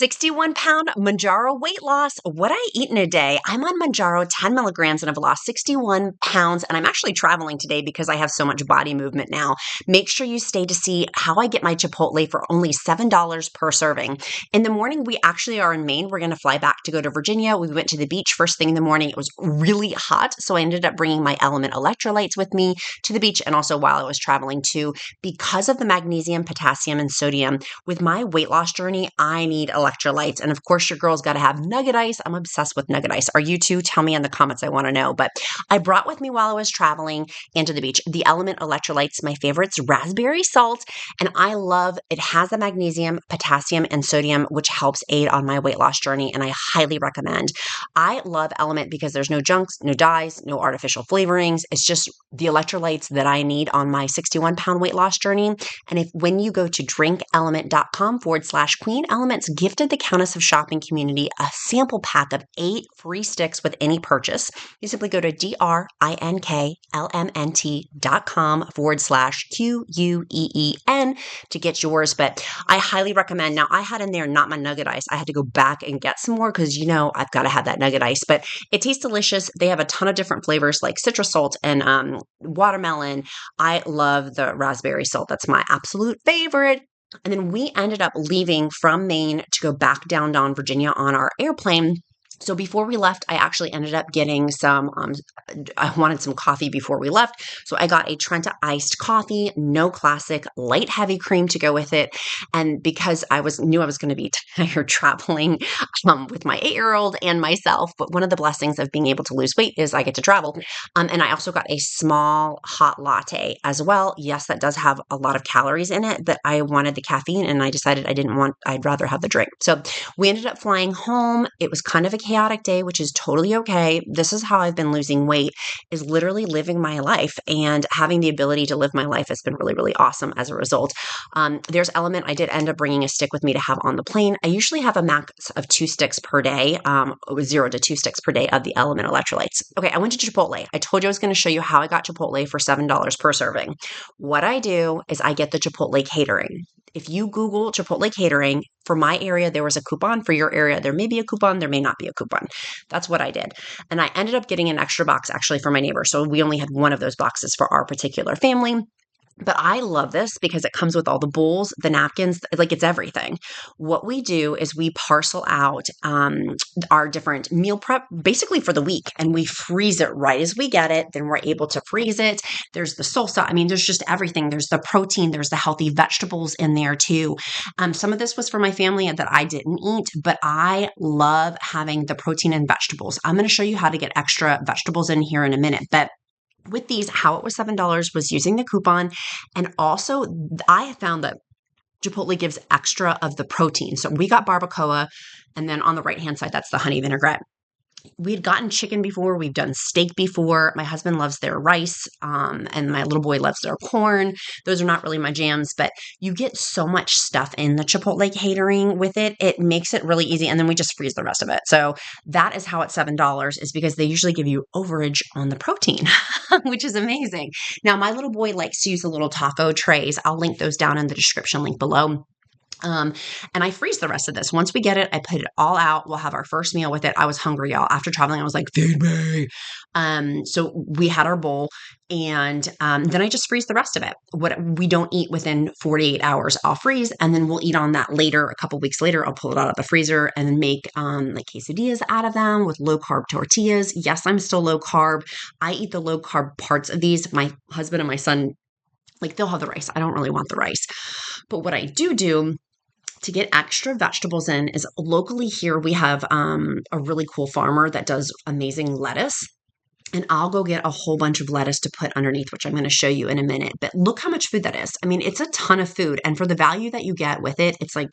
61-pound Mounjaro weight loss. What I eat in a day. I'm on Mounjaro 10 milligrams and I've lost 61 pounds. And I'm actually traveling today because I have so much body movement now. Make sure you stay to see how I get my Chipotle for only $7 per serving. In the morning, we actually are in Maine. We're going to fly back to go to Virginia. We went to the beach first thing in the morning. It was really hot. So I ended up bringing my LMNT Electrolytes with me to the beach and also while I was traveling too. Because of the magnesium, potassium, and sodium, with my weight loss journey, I need electrolytes. And of course, your girl's got to have Nugget ice. I'm obsessed with Nugget ice. Are you too? Tell me in the comments. I want to know. But I brought with me while I was traveling and to the beach the LMNT Electrolytes. My favorite's raspberry salt. And I love it has the magnesium, potassium, and sodium, which helps aid on my weight loss journey. And I highly recommend. I love LMNT because there's no junks, no dyes, no artificial flavorings. It's just the electrolytes that I need on my 61-pound weight loss journey. And when you go to drinklmnt.com/queen, LMNT's gifted the Countess of shopping community a sample pack of 8 free sticks with any purchase. You simply go to drinklmnt.com/QUEEN to get yours. But I highly recommend. Now, I had in there not my Nugget ice. I had to go back and get some more because, I've got to have that Nugget ice. But it tastes delicious. They have a ton of different flavors like citrus salt and watermelon. I love the raspberry salt. That's my absolute favorite. And then we ended up leaving from Maine to go back down Virginia on our airplane. So before we left, I actually ended up getting some, I wanted some coffee before we left. So I got a Trenta iced coffee, no classic, light heavy cream to go with it. And because I knew I was going to be tired traveling with my 8-year-old and myself, but one of the blessings of being able to lose weight is I get to travel. And I also got a small hot latte as well. Yes, that does have a lot of calories in it, but I wanted the caffeine and I decided I'd rather have the drink. So we ended up flying home. It was kind of a chaotic day, which is totally okay. This is how I've been losing weight, is literally living my life, and having the ability to live my life has been really, really awesome as a result. There's LMNT. I did end up bringing a stick with me to have on the plane. I usually have a max of 2 sticks per day, 0 to 2 sticks per day of the LMNT electrolytes. Okay, I went to Chipotle. I told you I was going to show you how I got Chipotle for $7 per serving. What I do is I get the Chipotle catering. If you Google Chipotle catering, for my area, there was a coupon. For your area, there may be a coupon. There may not be a coupon. That's what I did. And I ended up getting an extra box actually for my neighbor. So we only had one of those boxes for our particular family. But I love this because it comes with all the bowls, the napkins, like it's everything. What we do is we parcel out our different meal prep basically for the week, and we freeze it right as we get it. Then we're able to freeze it. There's the salsa. I mean, there's just everything. There's the protein. There's the healthy vegetables in there too. Some of this was for my family that I didn't eat, but I love having the protein and vegetables. I'm going to show you how to get extra vegetables in here in a minute, but with these, how it was $7 was using the coupon. And also I found that Chipotle gives extra of the protein. So we got barbacoa, and then on the right-hand side, that's the honey vinaigrette. We had gotten chicken before. We've done steak before. My husband loves their rice, and my little boy loves their corn. Those are not really my jams, but you get so much stuff in the Chipotle catering with it. It makes it really easy, and then we just freeze the rest of it. So that is how it's $7, is because they usually give you overage on the protein, which is amazing. Now, my little boy likes to use the little taco trays. I'll link those down in the description link below. And I freeze the rest of this. Once we get it, I put it all out. We'll have our first meal with it. I was hungry, y'all. After traveling, I was like, feed me. So we had our bowl, and then I just freeze the rest of it. What we don't eat within 48 hours, I'll freeze, and then we'll eat on that later. A couple weeks later, I'll pull it out of the freezer and then make like quesadillas out of them with low carb tortillas. Yes, I'm still low carb. I eat the low carb parts of these. My husband and my son, they'll have the rice. I don't really want the rice. But what I do to get extra vegetables in is locally here, we have a really cool farmer that does amazing lettuce. And I'll go get a whole bunch of lettuce to put underneath, which I'm going to show you in a minute. But look how much food that is. I mean, it's a ton of food. And for the value that you get with it, it's like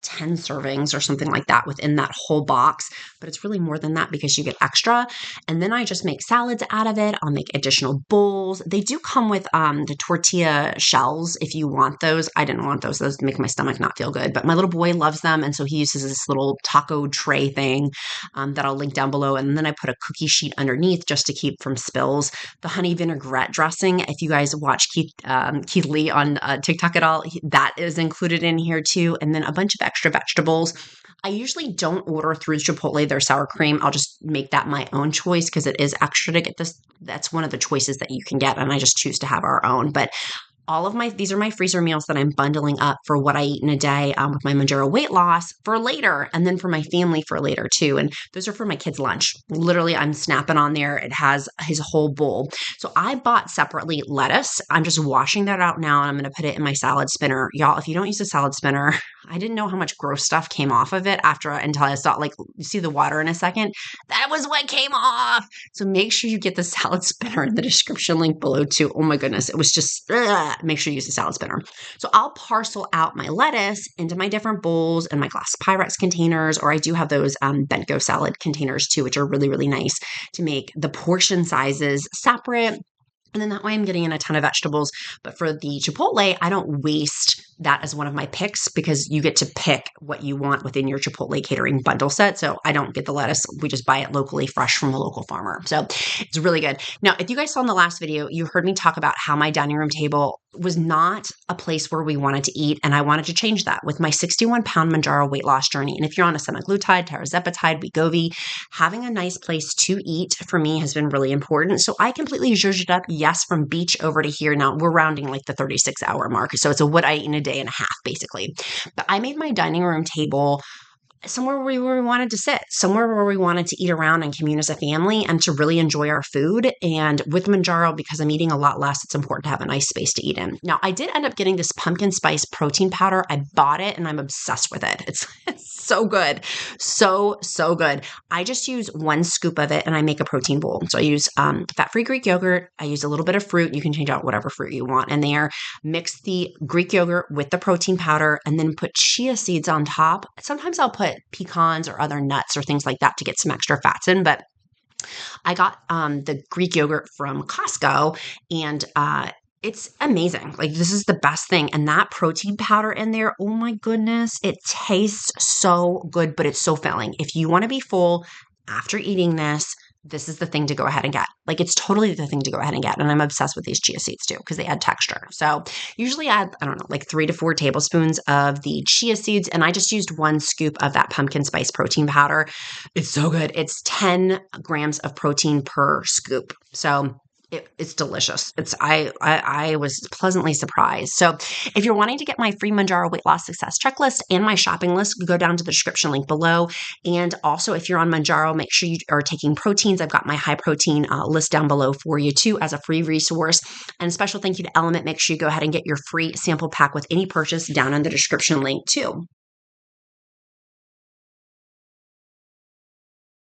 10 servings or something like that within that whole box. But it's really more than that because you get extra. And then I just make salads out of it. I'll make additional bowls. They do come with the tortilla shells if you want those. I didn't want those. Those make my stomach not feel good. But my little boy loves them. And so he uses this little taco tray thing that I'll link down below. And then I put a cookie sheet underneath just to keep from spills. The honey vinaigrette dressing, if you guys watch Keith Lee on TikTok at all, that is included in here too. And then a bunch of extra vegetables. I usually don't order through Chipotle their sour cream. I'll just make that my own choice because it is extra to get this. That's one of the choices that you can get, and I just choose to have our own. But these are my freezer meals that I'm bundling up for what I eat in a day with my Mounjaro weight loss for later, and then for my family for later too. And those are for my kids' lunch. Literally, I'm snapping on there. It has his whole bowl. So I bought separately lettuce. I'm just washing that out now, and I'm going to put it in my salad spinner. Y'all, if you don't use a salad spinner, I didn't know how much gross stuff came off of it until I saw, like, you see the water in a second. That was what came off. So make sure you get the salad spinner in the description link below too. Oh my goodness. It was just, make sure you use the salad spinner. So I'll parcel out my lettuce into my different bowls and my glass Pyrex containers, or I do have those Bentgo salad containers too, which are really, really nice to make the portion sizes separate. And then that way I'm getting in a ton of vegetables. But for the Chipotle, I don't waste that as one of my picks because you get to pick what you want within your Chipotle catering bundle set. So I don't get the lettuce. We just buy it locally fresh from the local farmer. So it's really good. Now, if you guys saw in the last video, you heard me talk about how my dining room table was not a place where we wanted to eat. And I wanted to change that with my 61-pound Mounjaro weight loss journey. And if you're on a semaglutide, tirzepatide, WEGOVY, having a nice place to eat for me has been really important. So I completely zhuzhed it up. Yes, from beach over to here. Now we're rounding like the 36-hour mark. So it's what I eat in a day and a half, basically. But I made my dining room table somewhere where we wanted to sit, somewhere where we wanted to eat around and commune as a family and to really enjoy our food. And with Mounjaro, because I'm eating a lot less, it's important to have a nice space to eat in. Now, I did end up getting this pumpkin spice protein powder. I bought it and I'm obsessed with it. It's so good. So good. I just use 1 scoop of it and I make a protein bowl. So I use fat-free Greek yogurt. I use a little bit of fruit. You can change out whatever fruit you want in there. Mix the Greek yogurt with the protein powder and then put chia seeds on top. Sometimes I'll put pecans or other nuts or things like that to get some extra fats in. But I got the Greek yogurt from Costco and it's amazing. Like, this is the best thing. And that protein powder in there, oh my goodness, it tastes so good, but it's so filling. If you want to be full after eating this is the thing to go ahead and get. Like, it's totally the thing to go ahead and get. And I'm obsessed with these chia seeds too, because they add texture. So usually add, I don't know, like 3 to 4 tablespoons of the chia seeds. And I just used 1 scoop of that pumpkin spice protein powder. It's so good. It's 10 grams of protein per scoop. So it's delicious. I was pleasantly surprised. So if you're wanting to get my free Mounjaro weight loss success checklist and my shopping list, go down to the description link below. And also, if you're on Mounjaro, make sure you are taking proteins. I've got my high protein list down below for you too as a free resource. And a special thank you to LMNT. Make sure you go ahead and get your free sample pack with any purchase down in the description link too.